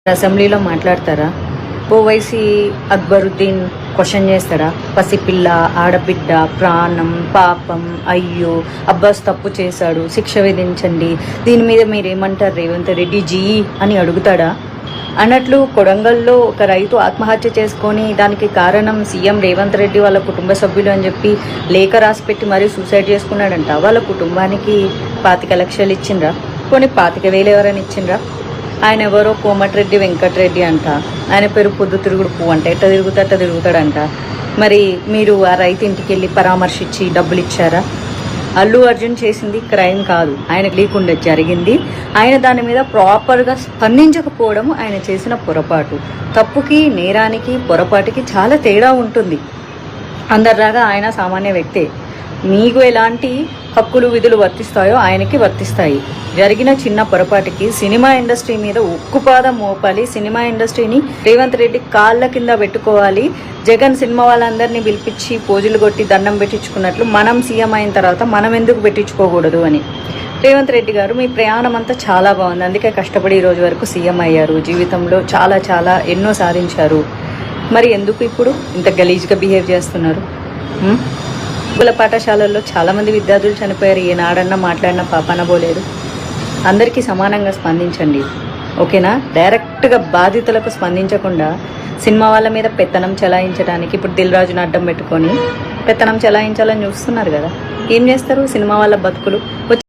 అసెంబ్లీలో మాట్లాడతారా? ఓవైసీ అక్బరుద్దీన్ క్వశ్చన్ చేస్తాడా? పసిపిల్ల, ఆడబిడ్డ, ప్రాణం, పాపం, అయ్యో అబ్బాస్ తప్పు చేశాడు, శిక్ష విధించండి, దీని మీద మీరేమంటారు రేవంత్ రెడ్డి జీ అని అడుగుతాడా? అన్నట్లు కొడంగల్లో ఒక రైతు ఆత్మహత్య చేసుకొని దానికి కారణం సీఎం రేవంత్ రెడ్డి వాళ్ళ కుటుంబ సభ్యులు అని చెప్పి లేఖ రాసిపెట్టి మరీ సూసైడ్ చేసుకున్నాడంట. వాళ్ళ కుటుంబానికి 25 లక్షలు ఇచ్చిండ్రా? కొన్ని 25,000 ఎవరైనా ఇచ్చిండ్రా? ఆయన ఎవరో కోమటిరెడ్డి వెంకటరెడ్డి అంట. ఆయన పేరు పొద్దు తిరుగుడు పువ్వు అంట. ఎట్ట తిరుగుతాడంట. మరి మీరు ఆ రైతు ఇంటికి వెళ్ళి పరామర్శించి డబ్బులు ఇచ్చారా? అల్లు అర్జున్ చేసింది క్రైమ్ కాదు, ఆయనకు లేకుండా జరిగింది. ఆయన దాని మీద ప్రాపర్గా స్పందించకపోవడం ఆయన చేసిన పొరపాటు. తప్పుకి, నేరానికి, పొరపాటుకి చాలా తేడా ఉంటుంది. అందరిలాగా ఆయన సామాన్య వ్యక్తే. మీకు ఎలాంటి హక్కులు విధులు వర్తిస్తాయో ఆయనకి వర్తిస్తాయి. జరిగిన చిన్న పొరపాటుకి సినిమా ఇండస్ట్రీ మీద ఉక్కుపాదం మోపాలి. సినిమా ఇండస్ట్రీని రేవంత్ రెడ్డి కాళ్ళ కింద పెట్టుకోవాలి. జగన్ సినిమా వాళ్ళందరినీ పిలిపించి పోజులు కొట్టి దండం పెట్టించుకున్నట్లు మనం సీఎం అయిన తర్వాత మనం ఎందుకు పెట్టించుకోకూడదు అని. రేవంత్ రెడ్డి గారు, మీ ప్రయాణం అంతా చాలా బాగుంది, అందుకే కష్టపడి ఈ రోజు వరకు సీఎం అయ్యారు. జీవితంలో చాలా చాలా ఎన్నో సాధించారు. మరి ఎందుకు ఇప్పుడు ఇంత గలీజ్గా బిహేవ్ చేస్తున్నారు? గురుకుల పాఠశాలల్లో చాలామంది విద్యార్థులు చనిపోయారు. ఏనాడన్నా మాట్లాడిన పాపాన పోలేదు. అందరికీ సమానంగా స్పందించండి, ఓకేనా? డైరెక్ట్గా బాధితులకు స్పందించకుండా సినిమా వాళ్ళ మీద పెత్తనం చెలాయించడానికి ఇప్పుడు దిల్ రాజును అడ్డం పెట్టుకొని పెత్తనం చెలాయించాలని చూస్తున్నారు కదా. ఏం చేస్తారు? సినిమా వాళ్ళ బతుకులు వచ్చి